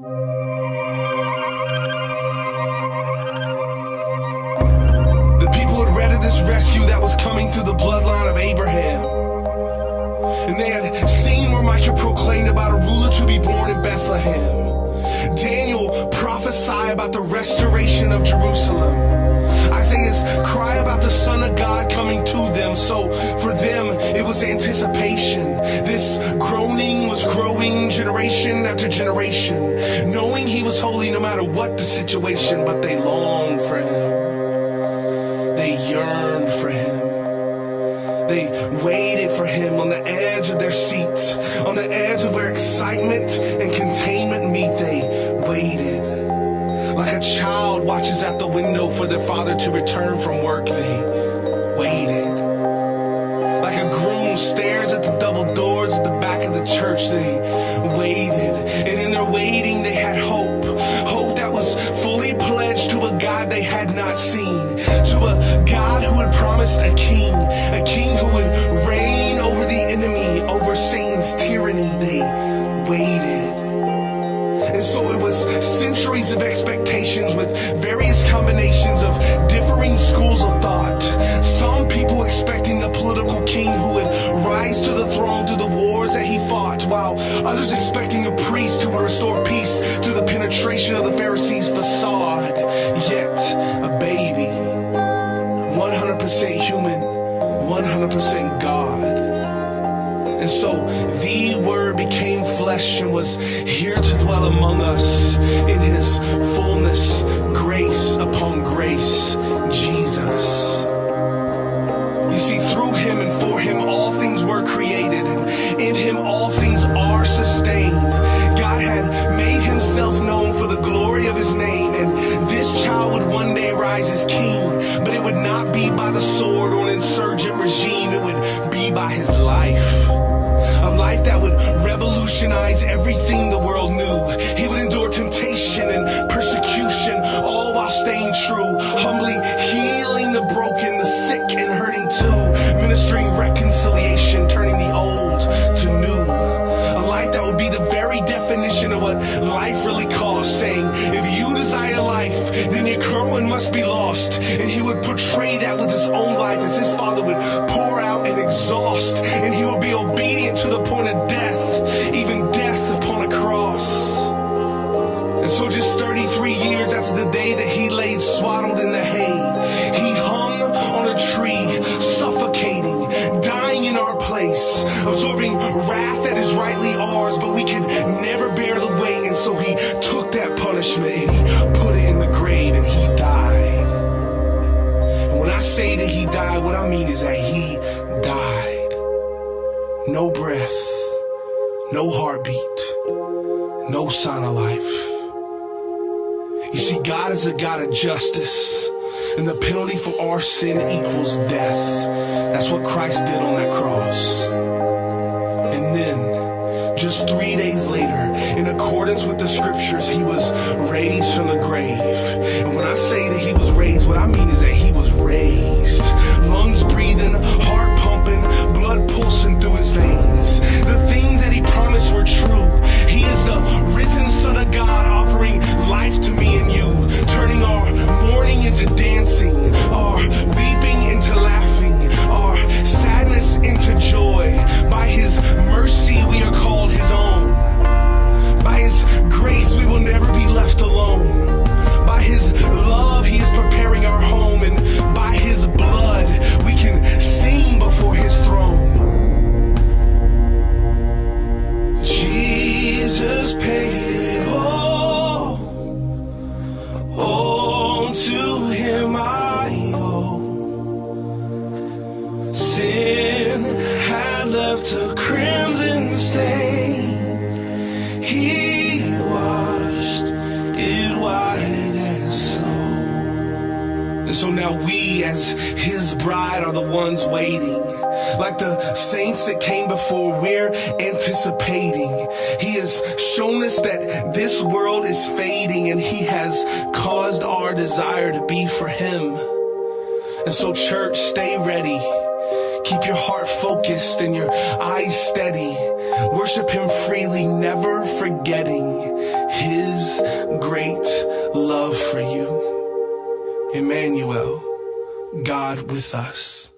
The people had read of this rescue that was coming through the bloodline of Abraham. And they had seen where Micah proclaimed about a ruler to be born in Bethlehem. Daniel prophesied about the restoration of Jerusalem. Isaiah's cry about the Son of God coming to them. So for them, it was anticipation. This groaning was growing generation after generation, knowing he was holy no matter what the situation, but they longed for him. They yearned for him. They waited for him on the edge of their seats, on the edge of where excitement and containment meet. They waited. Like a child watches at the window for their father to return from work, they waited. Like a groom stares at the double doors at the back of the church, they waited. And in their waiting, they had hope. Hope that was fully pledged to a God they had not seen, to a God who had promised a king who would reign over the enemy, over Satan's tyranny. They waited. And so it was centuries of expectations with various combinations of differing schools of thought. Some people expecting a political king who would rise to the throne through the wars that he fought, while others expecting a priest who would restore peace through the penetration of the Pharisees' facade. Yet a baby, 100% human, 100% God. And so the Word became flesh and was here to dwell among us in his fullness, grace upon grace, Jesus. You see, through him and for him all things were created, and in him all things are sustained. God had made himself known for the glory of his name, and this child would one day rise as king, but it would not be by the sword or an insurgent regime. It would be by his life. A life that would revolutionize everything the world knew. He would endure temptation and persecution, all while staying true, humbly healing the broken, the sick and hurting too, ministering reconciliation, turning the old to new. A life that would be the very definition of what life really costs, saying, if you desire life, then your current one must be lost. And he would portray that with his own life as his Father would pour out and exhaust, and he would be obedient to the point of death, even death upon a cross. And so just 33 years after the day that he laid swaddled in the hay, he hung on a tree, suffocating, dying in our place, absorbing wrath that is rightly ours, but we could never bear the weight. And so he took that punishment and he put it in the grave, and he died. And when I say that he died, what I mean is that he died. No breath, no heartbeat, no sign of life. You see, God is a God of justice, and the penalty for our sin equals death. That's what Christ did on that cross. And then, just 3 days later, in accordance with the scriptures, he was raised from the grave. And when I say that he was raised, what I mean is that he was raised. Lungs breathing, heart pumping, blood pulsing through his veins. The things that he promised were true. He is the risen Son of God, offering life to me and you, turning our mourning into dancing, our weeping into laughing, our sadness into joy. By his mercy we are called his own. By his grace we will never be left alone. By his love he is preparing our home, and by his blood we can sing before his throne. Jesus paid it all to him I owe. Sin had left a crimson stain, he washed it white as snow. And so now we as his bride are the ones waiting. Like the saints that came before, we're anticipating. He has shown us that this world is fading, and he has caused our desire to be for him. And so church, stay ready. Keep your heart focused and your eyes steady. Worship him freely, never forgetting his great love for you. Emmanuel, God with us.